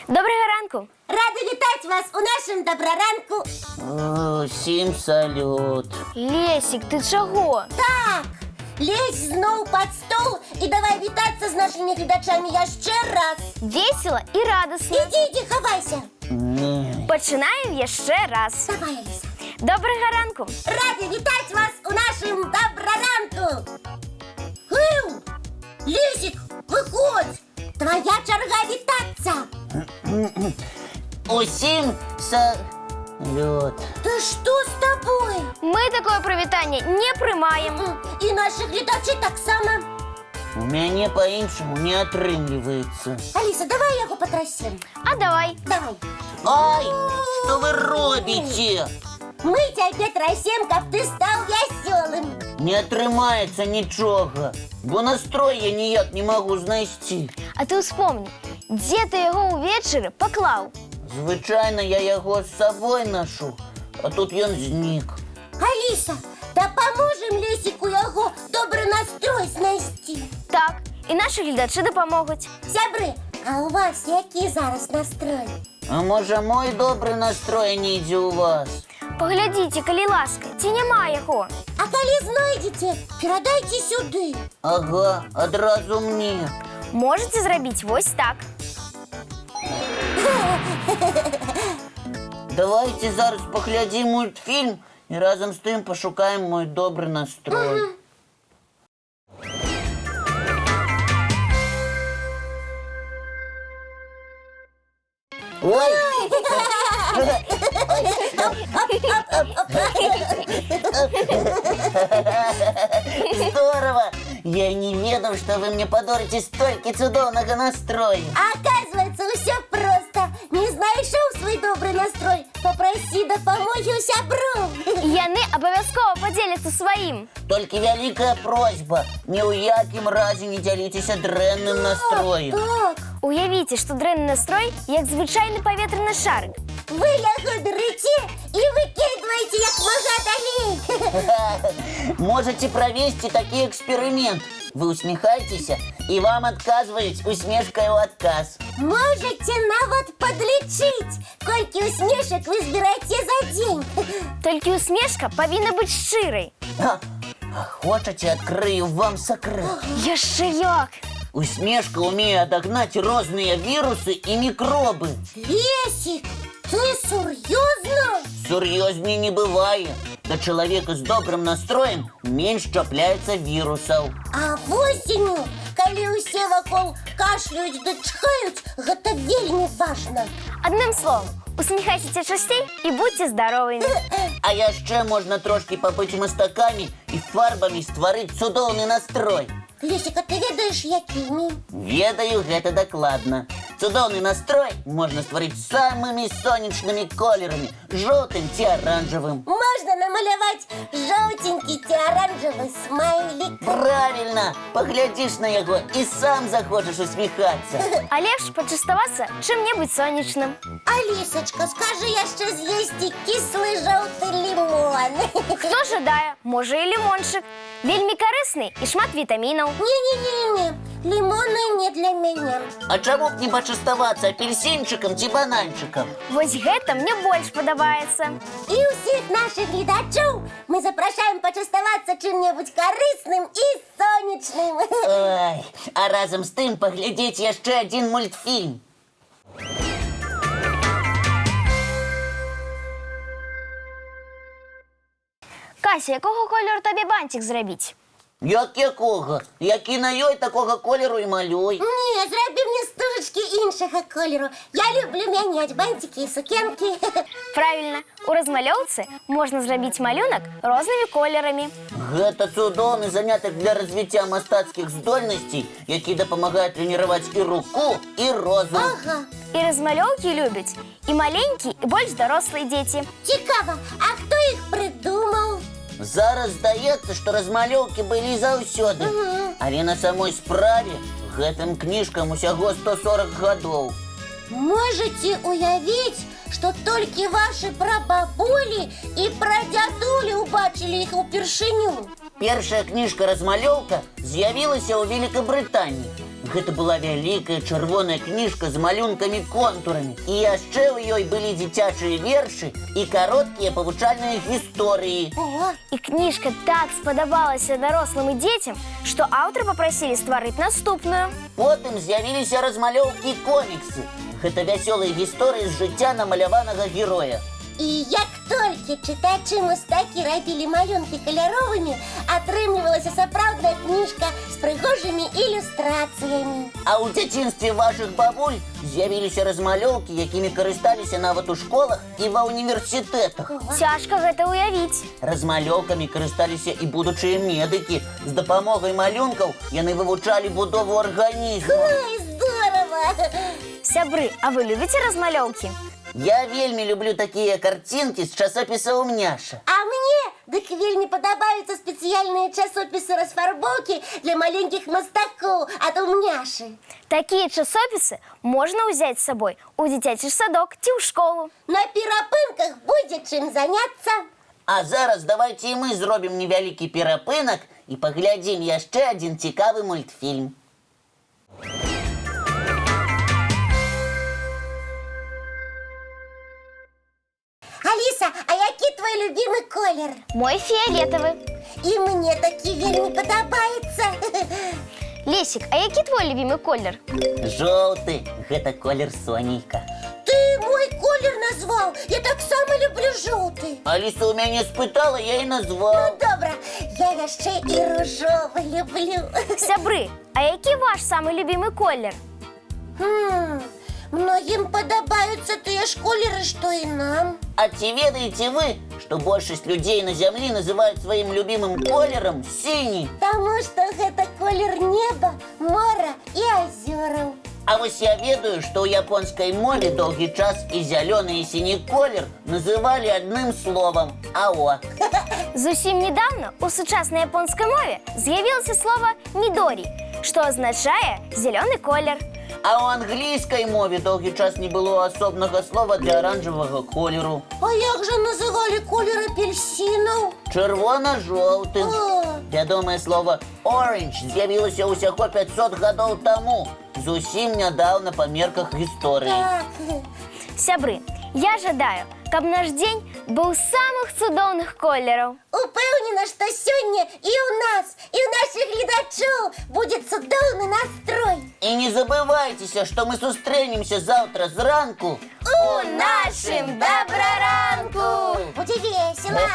Доброго ранку! Рада вітати вас у нашому доброранку. Всім салют. Лесик, ти чого? Так, лезь знов під стол і давай вітатися з нашими глядачами ще раз. Весело і радісно. Іди, ховайся. Ні. Починаємо ще раз. Давай, Аліса. Доброго ранку! Рада вітати вас у нашому доброранку. Лесик, виходь. Твоя черга вітатися. Усім салют. Та що з тобою? Ми такое привітання не приймаємо. І наші глядачі так само. У мене по-іншому не отрымливается. Аліса, давай його потрясем. А давай. Давай. Ай, що ви робите? Мы тебя трясем, как ты стал веселым. Не отрымається нічого, бо настрой я ніяк не можу знайти. А ти вспомни, де ти його увечері поклав? Звичайно, я його з собою ношу, а тут він зник. Алиса, да поможем Лесику його добрий настрой знайти. Так, і наші глядачі допоможуть. Сябри, а у вас який зараз настрой? А може мой добрий настрой не йде у вас? Поглядіть, коли ласка, ці нема його. А коли знайдете, передайте сюди. Ага, одразу мені. Можете зробити ось так. Давайте зараз поглядім мультфільм і разом з тим пошукаємо мой добрий настрой. Ой! Здорово! Я и не ведал, что вы мне подарите столько чудовного настроя. А оказывается, все просто. Не знайшов свій добрий настрой? Попроси допомоги у сябру. Яни обов'язково поділяться своїм. Только великая просьба, ни у яким разі не ділитесь дренним настроєм. Так, Уявіть, що дренний настрой, як звичайний повітряний шарик. ви його берете і викидуєте як мага далей. Можете провести такий експеримент. Ви усміхаєтесь, і вам відказують усмішкою отказ. Можете навод подлічить, скільки усмішок ви збираєте за день. Тільки усмішка повинна бути щирою. Хочете, відкрию вам секрет. Ще як? Усмешка умеет отогнать разные вирусы и микробы. Лесик, ти серйозно? Серьезнее не бывает. До человека с добрым настроем меньше чапляется вирусов. А осенью, коли усе вокруг кашляють да чхають, гэта вельми важно. Одним словом, усміхайтеся частей і будьте здоровими. А яшчэ можна трошки побыть мастаками и фарбами створить цудоўны настрой. Лесик, а ти ведаєш, якими? Ведаю гэта дакладна. Цудоўны настрой можна стварыць самымі сонечнымі колерамі, жоўтым ці аранжавым. Можна намаляваць жоўтенький ці оранжевый смайлик. Правильно! Поглядишь на яго и сам захочешь усміхаться. А легше почастуватися чим-небудь сонячним. Алисочка, скажи яшчэ з'їсти кислий жовтий лимон. Хто жадає, може і лимончик. Вельми корисний і шмат вітамінів. Не-не-не, лимоны не для меня. А чаму б не пачаставацца апельсинчиком ці бананчиком? Вось гэта мне больш падабаецца. І усіх наших глядачів ми запрошуємо почастуватися чим-небудь корисним і сонячним. Ой, а разом з тим поглядеть яшчэ один мультфільм. Кася, якого кольору тобі бантик зробити? Якого? Які на ёй такого кольору і малюй. Ні, зроби мені стужечки іншого кольору. Я люблю міняти бантики і сукенки. Правильно, у розмальовці можна зробити малюнок різними кольорами. Гэта цудоўны занятак для развіцця мастацкіх здольнасцей, які дапамагаюць трэніраваць і руку, і розум. Ага, І розмальовки люблять і маленькі, і більш дорослі діти. цікаво, а хто їх придумав? Зараз здаецца, што размалёўкі былі заўсёды. Але на самой справе гэтым кніжкам усяго 140 гадоў. Можете уявить, что только ваши прабабулі и прадядулі убачили их упершыню? Першая кніжка-размалёўка з'явілася ў Великабрытаніі. Гэта была вялікая чырвоная кніжка з малюнкамі-контурамі. І яшчэ ў ёй былі дзіцячыя вершы і кароткія павучальныя гісторыі. О, І кніжка так спадабалася дарослым і дзецям, што аўтары папрасілі стварыць наступную. Потым з'явіліся размалёўкі-коміксы. Гэта вясёлыя гісторыі з жыцця намаляванага героя. і як толькі чытачы мастакі рабілі малюнкі каляровымі, атрымлівалася сапраўдная кніжка з прыгожымі ілюстрацыямі. А ў дзяцінстве вашых бабуль з'явіліся размалёўкі, якімі карысталіся нават у школах і ва ўніверсітэтах. Цяжка гэта ўявіць. Размалёўкамі карысталіся і будучыя медыкі. З дапамогай малюнкаў яны вывучалі будову арганізму. Ой, здорово! Сябры, а вы любіце размалёўкі? Я вельмі люблю такія карцінкі з часопіса «Умняша». А мне дык вельмі падабаюцца спецыяльныя часопісы расфарбоўкі для маленькіх мастакоў ад «Умняшы». Такія часопісы можна ўзяць з сабой у дзіцячы садок ці ў школу. На перапынках будзе чым заняцца. А зараз давайце і мы зробім невялікі перапынак і паглядзім яшчэ адзін цікавы мультфільм. Аліса, а які твой любімы колер? Мой фіялетавы. І мне такі вельмі падабаецца. Лесік, а які твой любімы колер? Жоўты – гэта колер сонейка. Ты мой колер назваў. Я таксама люблю жоўты. Аліса у мяне спытала, я і Ну, назваў. добра, я яшчэ і ружовы люблю. Сябры, а які ваш самы любімы колер? Многім падабаюцца тыя ж колеры, што і нам. А ці ведаеце вы, што большасць людзей на зямлі называюць сваім любімым колерам сіні? Таму што гэта колер неба, мора і азёраў. А вось я ведаю, што ў японскай мове доўгі час і зялёны, і сіні колер называлі адным словам – ао. Зусім недавно у сучаснай японскай мове з'явілася слова «мідорі», што азначае зялёны колер. А ў англійскай мове доўгі час не было асобнага слова для аранжавага колеру. А як жа называлі колер апельсінаў? Чырвона-жоўтым. О, Вядомае слово «orange» з'явілася ўсяго 500 гадоў таму, зусім нядаўна па мерках гісторыі. так. Сябры, я жадаю, каб наш дзень быў самых цудоўных колераў. Упэўнена, што сёння і ў нас, і ў нашых гледачоў будзе цудоўны настрой. І не забывайцеся, што мы сустрэнемся заўтра зранку У нашым добраранку! Будзе весела.